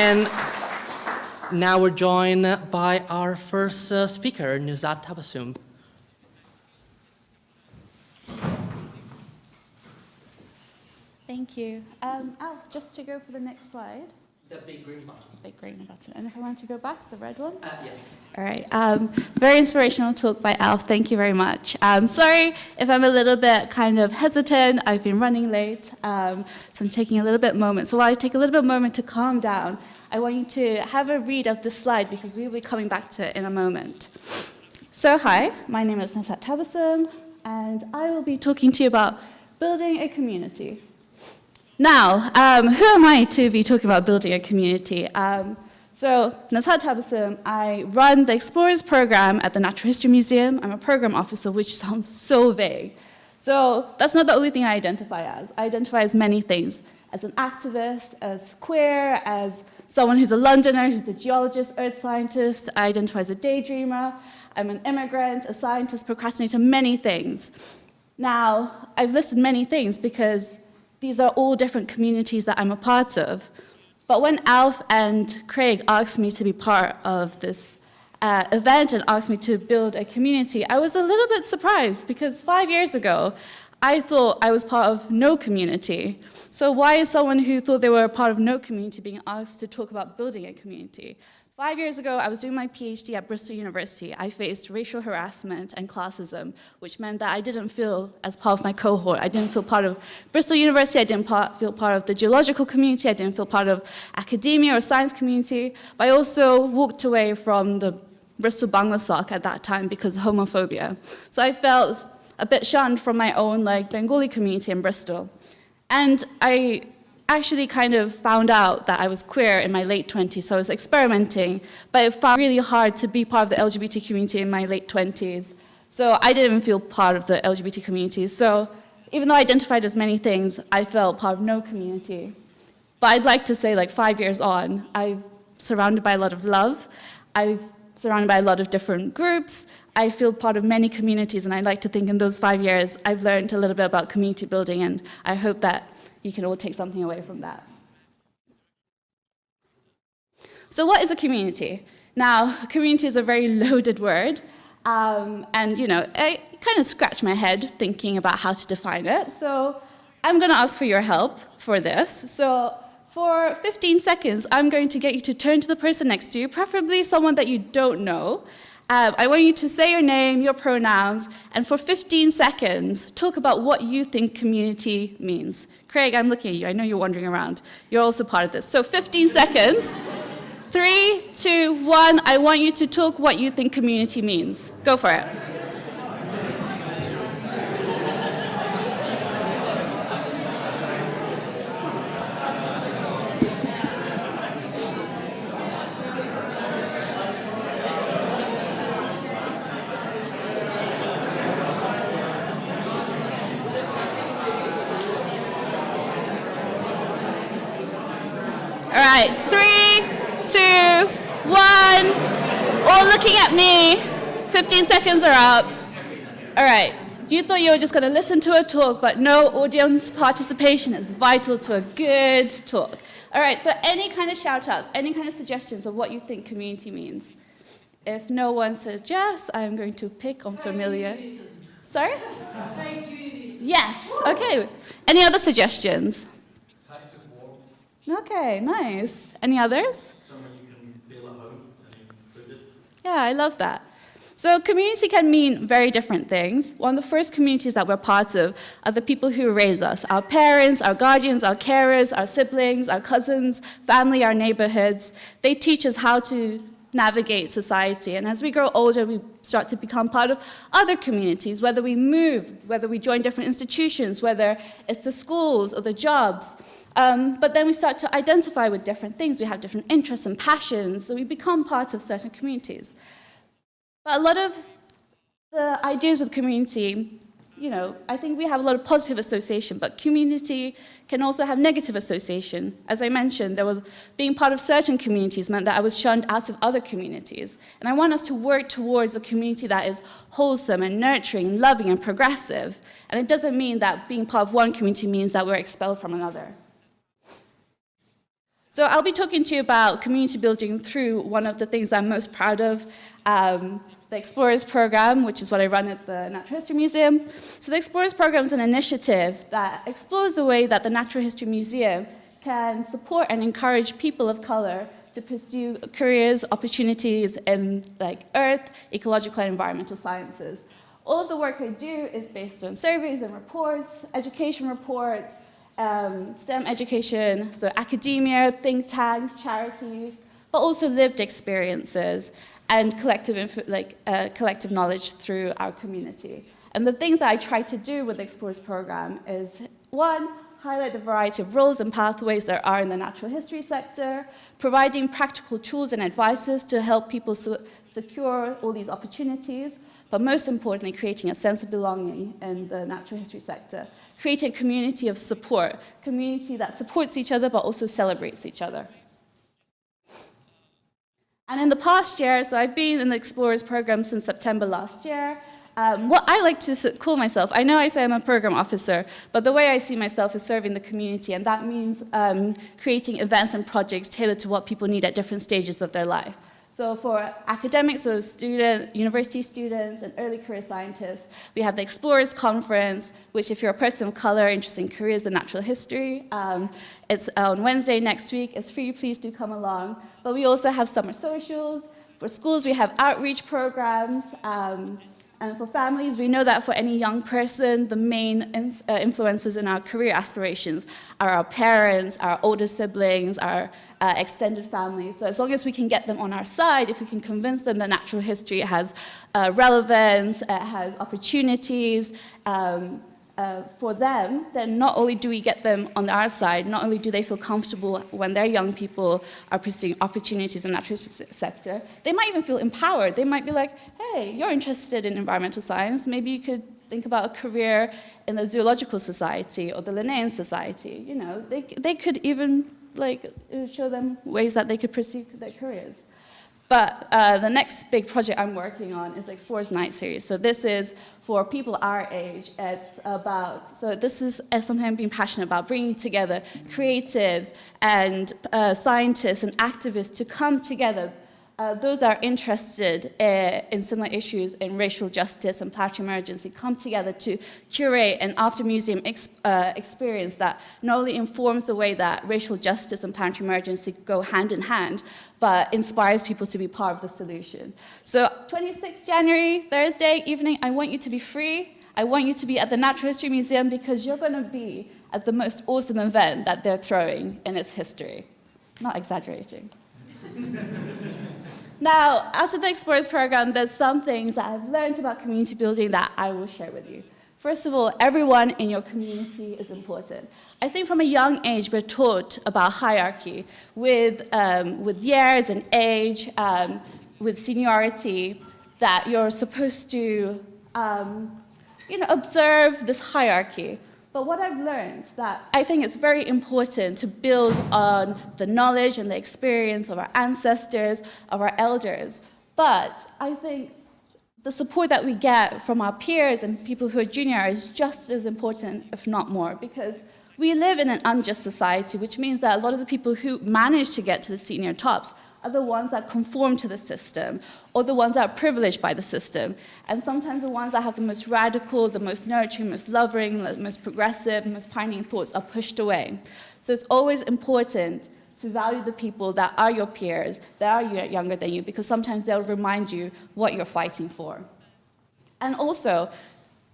And now we're joined by our first speaker, Nuzhat Tabassum. Thank you. Alf, just to go for the next slide. The big green button. Big green button. And if I want to go back, the red one? Yes. All right. Very inspirational talk by Alf. Thank you very much. Sorry if I'm a little bit kind of hesitant. I've been running late, so I'm taking a little bit moment. So while I take a little bit moment to calm down, I want you to have a read of this slide because we will be coming back to it in a moment. So hi, my name is Nuzhat Tabassum, and I will be talking to you about building a community. Now, who am I to be talking about building a community? So, Nuzhat Tabassum, I run the Explorers program at the Natural History Museum. I'm a program officer, which sounds so vague. So, that's not the only thing I identify as. I identify as many things. As an activist, as queer, as someone who's a Londoner, who's a geologist, earth scientist. I identify as a daydreamer. I'm an immigrant, a scientist, procrastinator, many things. Now, I've listed many things because these are all different communities that I'm a part of. But when Alf and Craig asked me to be part of this event and asked me to build a community, I was a little bit surprised because 5 years ago, I thought I was part of no community. So why is someone who thought they were a part of no community being asked to talk about building a community? 5 years ago, I was doing my PhD at Bristol University. I faced racial harassment and classism, which meant that I didn't feel as part of my cohort. I didn't feel part of Bristol University. I didn't feel part of the geological community. I didn't feel part of academia or science community. But I also walked away from the Bristol Bangla SOC at that time because of homophobia. So I felt a bit shunned from my own Bengali community in Bristol. And I actually kind of found out that I was queer in my late 20s, so I was experimenting, but it found really hard to be part of the LGBT community in my late 20s. So I didn't feel part of the LGBT community. So even though I identified as many things, I felt part of no community. But I'd like to say 5 years on, I'm surrounded by a lot of love. I'm surrounded by a lot of different groups. I feel part of many communities, and I'd like to think in those 5 years, I've learned a little bit about community building, and I hope that you can all take something away from that. So what is a community? Now, a community is a very loaded word, and I kind of scratch my head thinking about how to define it. So I'm going to ask for your help for this. So for 15 seconds, I'm going to get you to turn to the person next to you, preferably someone that you don't know. I want you to say your name, your pronouns, and for 15 seconds, talk about what you think community means. Craig, I'm looking at you. I know you're wandering around. You're also part of this. So 15 seconds. 3, 2, 1. I want you to talk what you think community means. Go for it. All right, 3, 2, 1. All looking at me. 15 seconds are up. All right, you thought you were just going to listen to a talk, but no, audience participation is vital to a good talk. All right, so any kind of shout-outs, any kind of suggestions of what you think community means? If no one suggests, I'm going to pick on familiar. Sorry? Yes, okay. Any other suggestions? Okay, nice. Any others? Somewhere you can feel at home and included. Yeah, I love that. So community can mean very different things. One of the first communities that we're part of are the people who raise us, our parents, our guardians, our carers, our siblings, our cousins, family, our neighborhoods. They teach us how to navigate society. And as we grow older, we start to become part of other communities, whether we move, whether we join different institutions, whether it's the schools or the jobs. But then we start to identify with different things. We have different interests and passions, so we become part of certain communities. But a lot of the ideas with community, I think we have a lot of positive association, but community can also have negative association. As I mentioned, being part of certain communities meant that I was shunned out of other communities. And I want us to work towards a community that is wholesome and nurturing and loving and progressive. And it doesn't mean that being part of one community means that we're expelled from another. So I'll be talking to you about community building through one of the things I'm most proud of, the Explorers Program, which is what I run at the Natural History Museum. So the Explorers Program is an initiative that explores the way that the Natural History Museum can support and encourage people of color to pursue careers, opportunities in like earth, ecological and environmental sciences. All of the work I do is based on surveys and reports, education reports, STEM education, so academia, think tanks, charities, but also lived experiences and collective knowledge through our community. And the things that I try to do with the Explorers Program is, one, highlight the variety of roles and pathways there are in the natural history sector, providing practical tools and advices to help people secure all these opportunities, but most importantly, creating a sense of belonging in the natural history sector, creating a community of support, community that supports each other but also celebrates each other. And in the past year, so I've been in the Explorers Program since September last year. What I like to call myself, I know I say I'm a program officer, but the way I see myself is serving the community, and that means creating events and projects tailored to what people need at different stages of their life. So for academics, so university students and early career scientists, we have the Explorers Conference, which if you're a person of color interested in careers and natural history, it's on Wednesday next week. It's free, please do come along. But we also have summer socials. For schools, we have outreach programs. And for families, we know that for any young person, the main influences in our career aspirations are our parents, our older siblings, our extended families. So as long as we can get them on our side, if we can convince them that natural history has relevance, it has opportunities for them, then not only do we get them on our side, not only do they feel comfortable when their young people are pursuing opportunities in the natural sector, they might even feel empowered. They might be like, hey, you're interested in environmental science, maybe you could think about a career in the Zoological Society or the Linnean Society. You know, they could even show them ways that they could pursue their careers. But the next big project I'm working on is the Explorers Night series. So this is for people our age. It's about, so this is something I've been passionate about, bringing together creatives and scientists and activists to come together. Those that are interested in similar issues in racial justice and planetary emergency come together to curate an after-museum experience that not only informs the way that racial justice and planetary emergency go hand in hand, but inspires people to be part of the solution. So 26th January, Thursday evening, I want you to be free. I want you to be at the Natural History Museum because you're going to be at the most awesome event that they're throwing in its history. Not exaggerating. Now, after the Explorers Program, there's some things that I've learned about community building that I will share with you. First of all, everyone in your community is important. I think from a young age, we're taught about hierarchy with years and age, with seniority, that you're supposed to observe this hierarchy. But what I've learned is that I think it's very important to build on the knowledge and the experience of our ancestors, of our elders. But I think the support that we get from our peers and people who are junior is just as important, if not more, because we live in an unjust society, which means that a lot of the people who manage to get to the senior tops are the ones that conform to the system, or the ones that are privileged by the system. And sometimes the ones that have the most radical, the most nurturing, most loving, the most progressive, most pioneering thoughts are pushed away. So it's always important to value the people that are your peers, that are younger than you, because sometimes they'll remind you what you're fighting for. And also,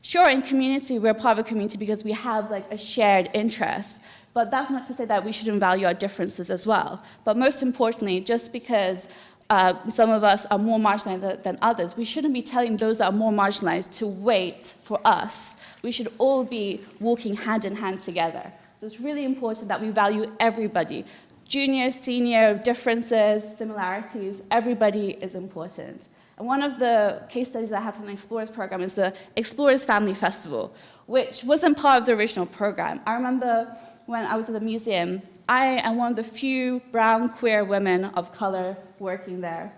sure, in community, we're part of a community because we have a shared interest. But that's not to say that we shouldn't value our differences as well. But most importantly, just because some of us are more marginalized than others, we shouldn't be telling those that are more marginalized to wait for us. We should all be walking hand in hand together. So it's really important that we value everybody. Junior, senior, differences, similarities, everybody is important. And one of the case studies I have from the Explorers Program is the Explorers Family Festival, which wasn't part of the original program. I remember when I was at the museum, I am one of the few brown queer women of color working there.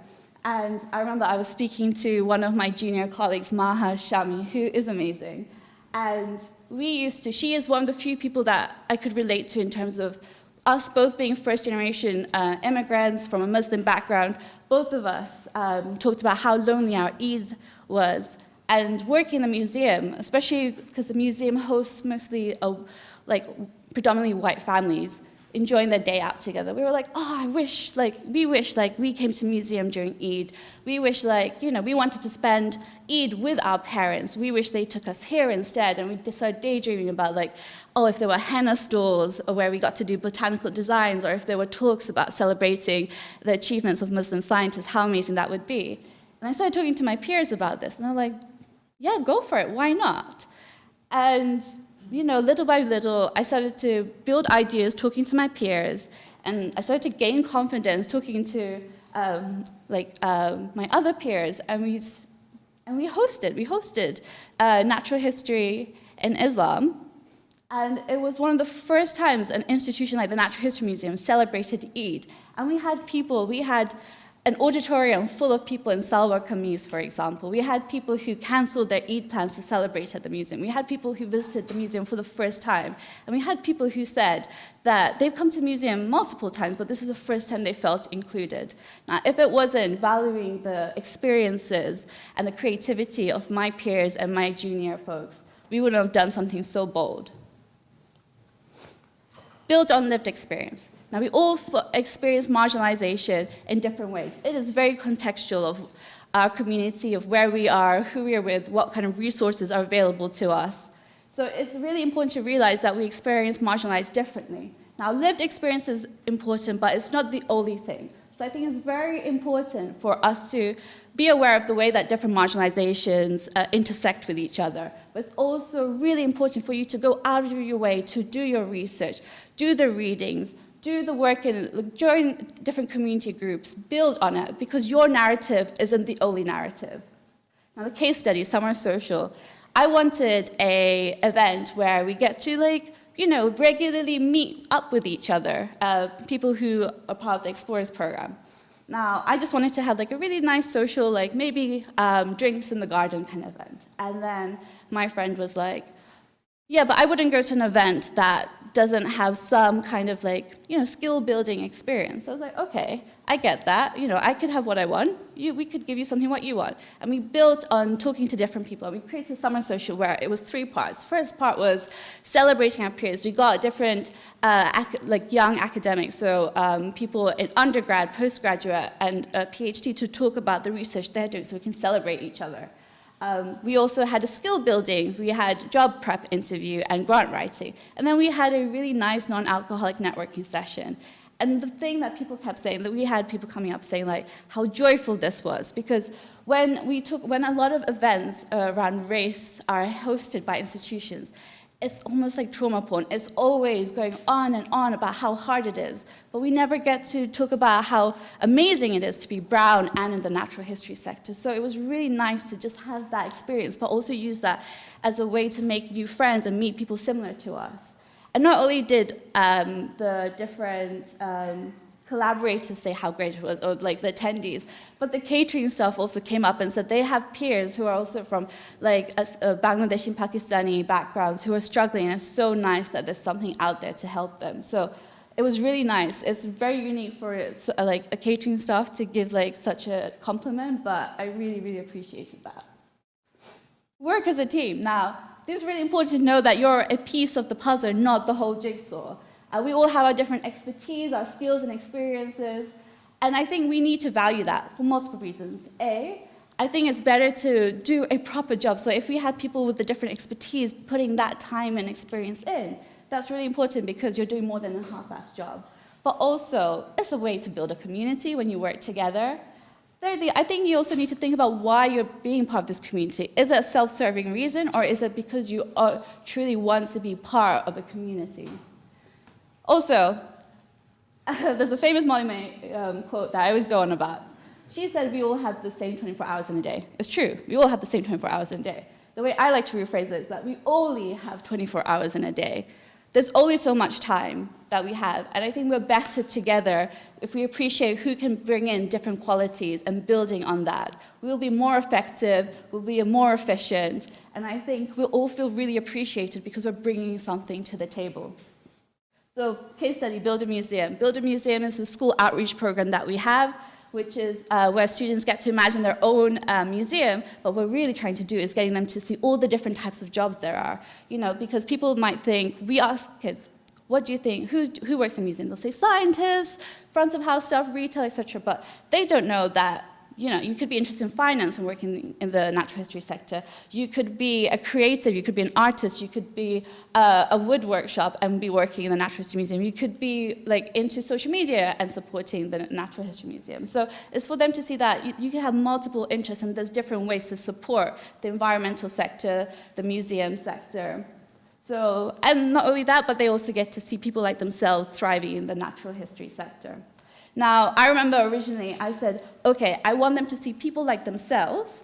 And I remember I was speaking to one of my junior colleagues, Maha Shami, who is amazing. And she is one of the few people that I could relate to in terms of us both being first-generation immigrants from a Muslim background, both of us talked about how lonely our Eid was. And working in the museum, especially because the museum hosts mostly predominantly white families, enjoying their day out together. We were like, oh, we wish we came to the museum during Eid. We wish we wanted to spend Eid with our parents. We wish they took us here instead. And we started daydreaming about if there were henna stalls where we got to do botanical designs, or if there were talks about celebrating the achievements of Muslim scientists, how amazing that would be. And I started talking to my peers about this, and they're like, yeah, go for it, why not? And little by little, I started to build ideas, talking to my peers, and I started to gain confidence, talking to my other peers, and we hosted natural history in Islam, and it was one of the first times an institution like the Natural History Museum celebrated Eid, and we had an auditorium full of people in salwar kameez, for example. We had people who cancelled their Eid plans to celebrate at the museum. We had people who visited the museum for the first time. And we had people who said that they've come to the museum multiple times, but this is the first time they felt included. Now, if it wasn't valuing the experiences and the creativity of my peers and my junior folks, we wouldn't have done something so bold. Built on lived experience. Now, we all experience marginalization in different ways. It is very contextual of our community, of where we are, who we are with, what kind of resources are available to us. So it's really important to realize that we experience marginalized differently. Now, lived experience is important, but it's not the only thing. So I think it's very important for us to be aware of the way that different marginalizations intersect with each other. But it's also really important for you to go out of your way to do your research, do the readings, do the work and join different community groups, build on it, because your narrative isn't the only narrative. Now, the case study, Summer Social, I wanted an event where we get to regularly meet up with each other, people who are part of the Explorers program. Now, I just wanted to have a really nice social, maybe drinks in the garden kind of event. And then my friend was like, yeah, but I wouldn't go to an event that doesn't have some kind of skill building experience. So I was like, okay, I get that. I could have what I want. We could give you something what you want. And we built on talking to different people. We created a summer social where it was 3 parts. First part was celebrating our peers. We got different young academics, so people in undergrad, postgraduate, and PhD to talk about the research they're doing so we can celebrate each other. We also had a skill building. We had job prep interview and grant writing. And then we had a really nice non-alcoholic networking session. And the thing that people kept saying, that we had people coming up saying how joyful this was, because when a lot of events around race are hosted by institutions, it's almost like trauma porn. It's always going on and on about how hard it is, but we never get to talk about how amazing it is to be brown and in the natural history sector. So it was really nice to just have that experience, but also use that as a way to make new friends and meet people similar to us. And not only did the different collaborators say how great it was, or the attendees, but the catering staff also came up and said they have peers who are also from Bangladeshi and Pakistani backgrounds who are struggling, and it's so nice that there's something out there to help them. So it was really nice. It's very unique for a catering staff to give such a compliment, but I really, really appreciated that. Work as a team. Now, it's really important to know that you're a piece of the puzzle, not the whole jigsaw. We all have our different expertise, our skills and experiences, and I think we need to value that for multiple reasons. I think it's better to do a proper job. So if we had people with the different expertise putting that time and experience in, that's really important because you're doing more than a half-assed job. But also, it's a way to build a community when you work together. Thirdly, I think you also need to think about why you're being part of this community. Is it a self-serving reason, or is it because you truly want to be part of a community? Also, there's a famous Molly May quote that I always go on about. She said we all have the same 24 hours in a day. It's true, we all have the same 24 hours in a day. The way I like to rephrase it is that we only have 24 hours in a day. There's only so much time that we have, and I think we're better together if we appreciate who can bring in different qualities and building on that. We'll be more effective, we'll be more efficient, and I think we'll all feel really appreciated because we're bringing something to the table. So case study, Build a Museum. Build a Museum is a school outreach program that we have, which is where students get to imagine their own museum. But what we're really trying to do is getting them to see all the different types of jobs there are. You know, because people might think, we ask kids, what do you think? Who works in museums? They'll say scientists, front of house staff, retail, etc. But they don't know that, you know, you could be interested in finance and working in the natural history sector. You could be a creative, you could be an artist, you could be a wood workshop and be working in the Natural History Museum. You could be like into social media and supporting the Natural History Museum. So it's for them to see that you can have multiple interests and there's different ways to support the environmental sector, the museum sector. So, and not only that, but they also get to see people like themselves thriving in the natural history sector. Now, I remember originally I said, okay, I want them to see people like themselves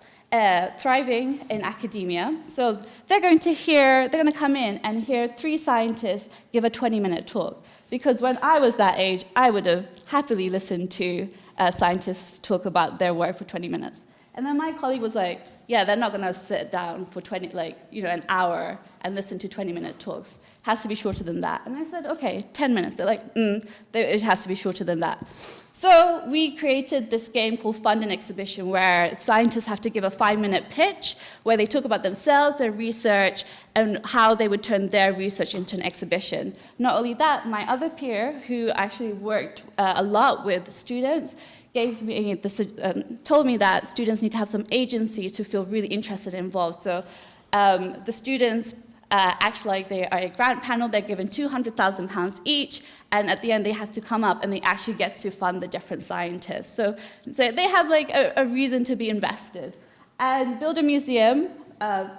thriving in academia. So they're going to come in and hear 3 scientists give a 20-minute talk. Because when I was that age, I would have happily listened to scientists talk about their work for 20 minutes. And then my colleague was like, yeah, they're not going to sit down for an hour and listen to 20-minute talks. It has to be shorter than that. And I said, okay, 10 minutes. They're like, it has to be shorter than that. So we created this game called Fund an Exhibition, where scientists have to give a 5-minute pitch where they talk about themselves, their research, and how they would turn their research into an exhibition. Not only that, my other peer, who actually worked a lot with students, told me that students need to have some agency to feel really interested and involved. So the students act like they are a grant panel. They're given £200,000 each, and at the end they have to come up and they actually get to fund the different scientists. So they have like a reason to be invested. And Build a Museum,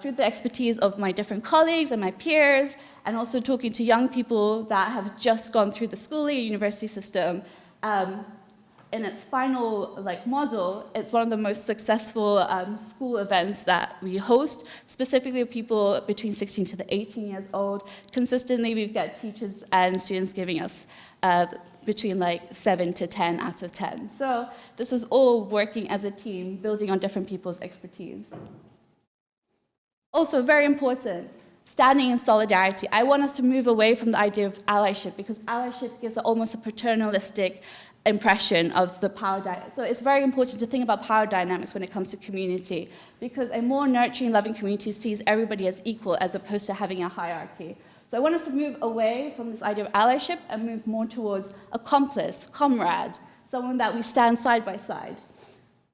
through the expertise of my different colleagues and my peers, and also talking to young people that have just gone through the schooling and university system, in its final model, it's one of the most successful school events that we host, specifically people between 16 to 18 years old. Consistently, we've got teachers and students giving us between 7 to 10 out of 10. So this was all working as a team, building on different people's expertise. Also, very important, standing in solidarity. I want us to move away from the idea of allyship, because allyship gives almost a paternalistic impression of the power dynamics. So it's very important to think about power dynamics when it comes to community, because a more nurturing, loving community sees everybody as equal as opposed to having a hierarchy. So I want us to move away from this idea of allyship and move more towards accomplice, comrade, someone that we stand side by side.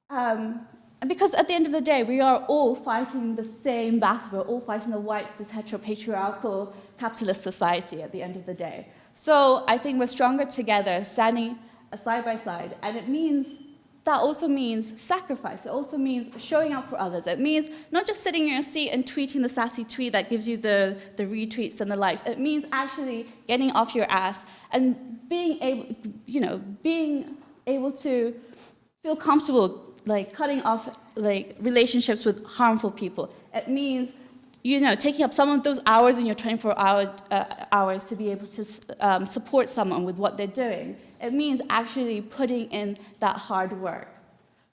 And because at the end of the day, we are all fighting the same battle. We're all fighting the white, cis, heteropatriarchal, capitalist society at the end of the day. So I think we're stronger together, standing side by side, and that also means sacrifice. It also means showing up for others. It means not just sitting in your seat and tweeting the sassy tweet that gives you the retweets and the likes. It means actually getting off your ass and being able to feel comfortable cutting off relationships with harmful people. It means taking up some of those hours in your 24-hour hours to be able to support someone with what they're doing. It means actually putting in that hard work.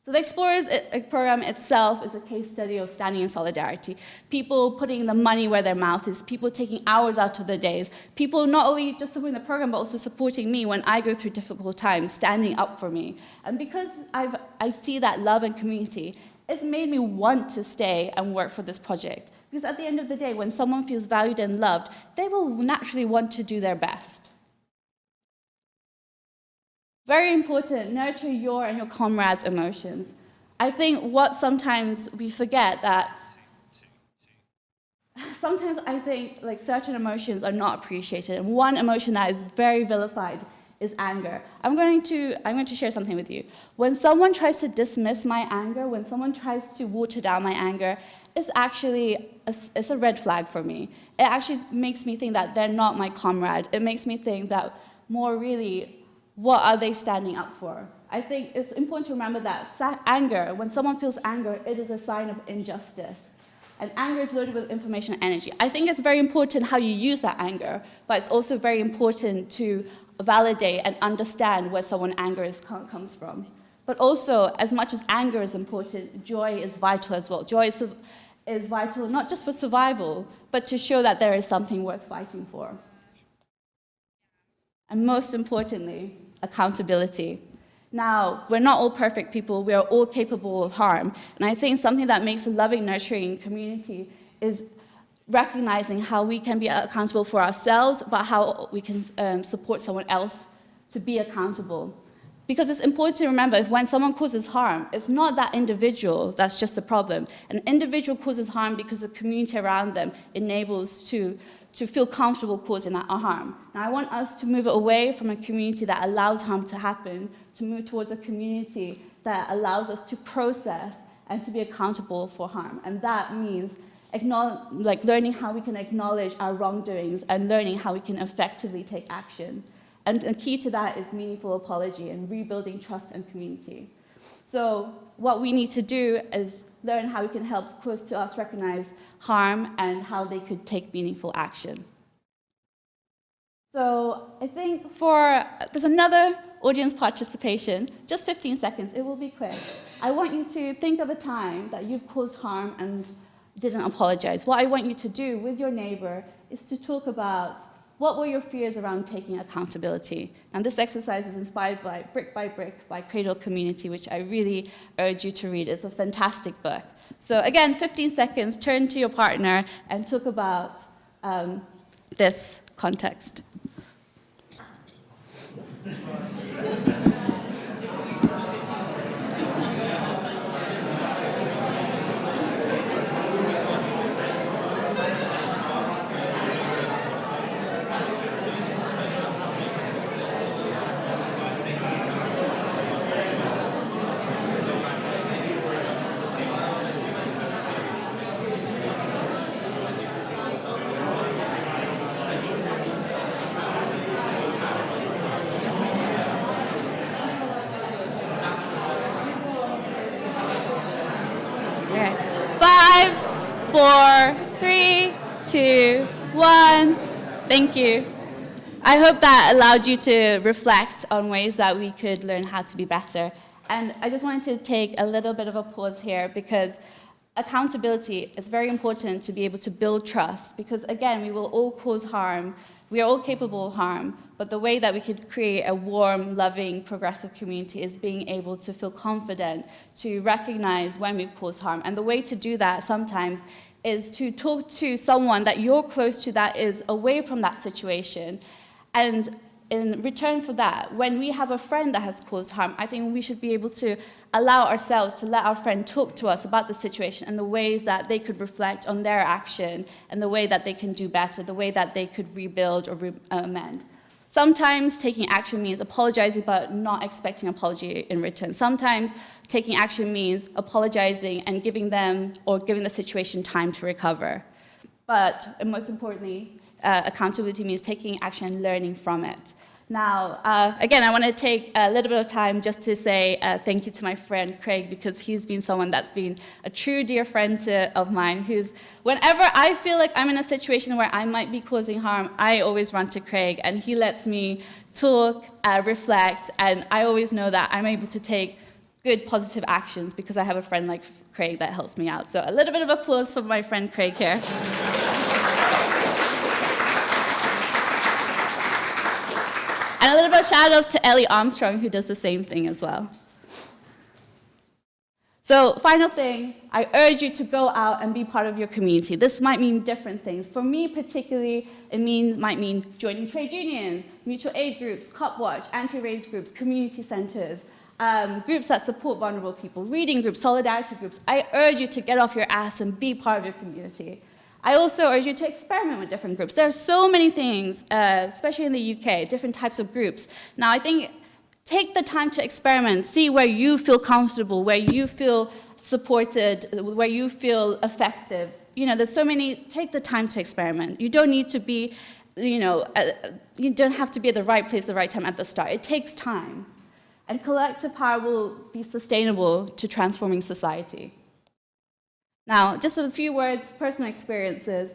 So the Explorers program itself is a case study of standing in solidarity. People putting the money where their mouth is, people taking hours out of their days, people not only just supporting the program, but also supporting me when I go through difficult times, standing up for me. And because I see that love and community, it's made me want to stay and work for this project. Because at the end of the day, when someone feels valued and loved, they will naturally want to do their best. Very important, nurture your and your comrades' emotions. I think what sometimes we forget that sometimes I think certain emotions are not appreciated, and one emotion that is very vilified is anger. I'm going to share something with you. When someone tries to dismiss my anger, when someone tries to water down my anger, it's actually it's a red flag for me. It actually makes me think that they're not my comrade. It makes me think that more really, what are they standing up for? I think it's important to remember that anger, when someone feels anger, it is a sign of injustice. And anger is loaded with information and energy. I think it's very important how you use that anger, but it's also very important to validate and understand where someone's anger comes from. But also, as much as anger is important, joy is vital as well. Joy is vital not just for survival, but to show that there is something worth fighting for. And most importantly, accountability. Now, we're not all perfect people. We are all capable of harm. And I think something that makes a loving, nurturing community is recognizing how we can be accountable for ourselves, but how we can support someone else to be accountable. Because it's important to remember, if when someone causes harm, it's not that individual that's just the problem. An individual causes harm because the community around them enables to feel comfortable causing that harm. Now, I want us to move away from a community that allows harm to happen, to move towards a community that allows us to process and to be accountable for harm. And that means learning how we can acknowledge our wrongdoings and learning how we can effectively take action. And the key to that is meaningful apology and rebuilding trust and community. So what we need to do is learn how we can help close to us recognize harm and how they could take meaningful action. So I think there's another audience participation, just 15 seconds, it will be quick. I want you to think of a time that you've caused harm and didn't apologize. What I want you to do with your neighbor is to talk about what were your fears around taking accountability? And this exercise is inspired by Brick by Cradle Community, which I really urge you to read. It's a fantastic book. So again, 15 seconds, turn to your partner and talk about this context. Okay. 5, 4, 3, 2, 1. Thank you. I hope that allowed you to reflect on ways that we could learn how to be better. And I just wanted to take a little bit of a pause here because accountability is very important to be able to build trust because, again, we will all cause harm. We are all capable of harm, but the way that we could create a warm, loving, progressive community is being able to feel confident, to recognize when we've caused harm. And the way to do that sometimes is to talk to someone that you're close to that is away from that situation. And in return for that, when we have a friend that has caused harm, I think we should be able to allow ourselves to let our friend talk to us about the situation and the ways that they could reflect on their action and the way that they can do better, the way that they could rebuild or amend. Sometimes taking action means apologizing but not expecting apology in return. Sometimes taking action means apologizing and giving them or giving the situation time to recover. But most importantly, accountability means taking action and learning from it. Now, again, I want to take a little bit of time just to say thank you to my friend Craig because he's been someone that's been a true dear friend of mine who's, whenever I feel like I'm in a situation where I might be causing harm, I always run to Craig and he lets me talk, reflect, and I always know that I'm able to take good positive actions because I have a friend like Craig that helps me out. So a little bit of applause for my friend Craig here. And a little bit of shout out to Ellie Armstrong, who does the same thing as well. So, final thing, I urge you to go out and be part of your community. This might mean different things. For me, particularly, might mean joining trade unions, mutual aid groups, Cop Watch, anti-race groups, community centers, groups that support vulnerable people, reading groups, solidarity groups. I urge you to get off your ass and be part of your community. I also urge you to experiment with different groups. There are so many things, especially in the UK, different types of groups. Now, I think take the time to experiment, see where you feel comfortable, where you feel supported, where you feel effective. You know, there's so many, take the time to experiment. You don't need to be, you don't have to be at the right place, the right time at the start. It takes time. And collective power will be sustainable to transforming society. Now, just a few words, personal experiences.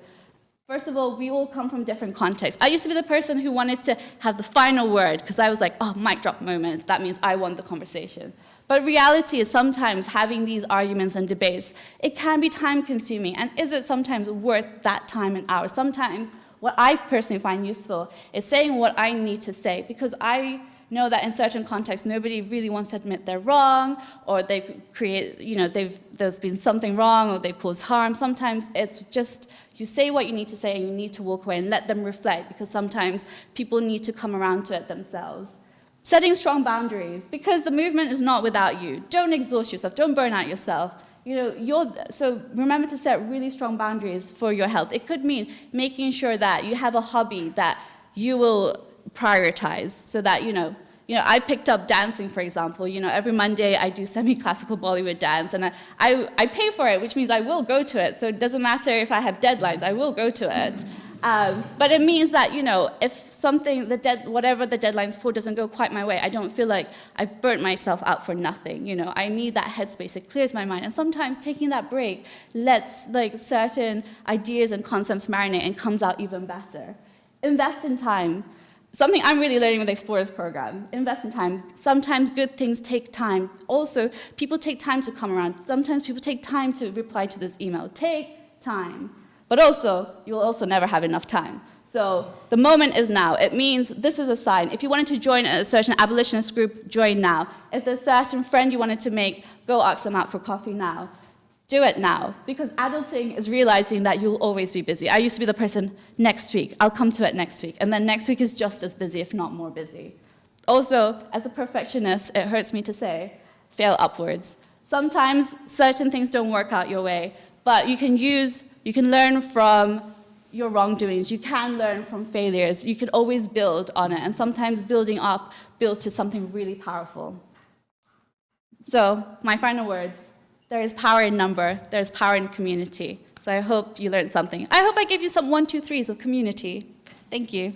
First of all, we all come from different contexts. I used to be the person who wanted to have the final word because I was like, oh, mic drop moment. That means I won the conversation. But reality is sometimes having these arguments and debates, it can be time consuming. And is it sometimes worth that time and hours? Sometimes what I personally find useful is saying what I need to say, because I know that in certain contexts, nobody really wants to admit they're wrong, or they create, there's been something wrong, or they've caused harm. Sometimes it's just, you say what you need to say, and you need to walk away and let them reflect, because sometimes people need to come around to it themselves. Setting strong boundaries, because the movement is not without you. Don't exhaust yourself, don't burn out yourself. So remember to set really strong boundaries for your health. It could mean making sure that you have a hobby that you will prioritize, so that, I picked up dancing, for example. Every Monday I do semi-classical Bollywood dance, and I pay for it, which means I will go to it. So it doesn't matter if I have deadlines, I will go to it. But it means that, if something, whatever the deadline's for doesn't go quite my way, I don't feel like I've burnt myself out for nothing. I need that headspace. It clears my mind. And sometimes taking that break lets certain ideas and concepts marinate and comes out even better. Invest in time. Something I'm really learning with the Explorers program. Invest in time. Sometimes good things take time. Also, people take time to come around. Sometimes people take time to reply to this email. Take time. But also, you will also never have enough time. So the moment is now. It means this is a sign. If you wanted to join a certain abolitionist group, join now. If there's a certain friend you wanted to make, go ask them out for coffee now. Do it now. Because adulting is realizing that you'll always be busy. I used to be the person, next week, I'll come to it next week. And then next week is just as busy, if not more busy. Also, as a perfectionist, it hurts me to say, fail upwards. Sometimes certain things don't work out your way, but you can learn from your wrongdoings. You can learn from failures. You can always build on it. And sometimes building up builds to something really powerful. So, my final words. There is power in number. There is power in community. So I hope you learned something. I hope I gave you some 1, 2, 3s of community. Thank you.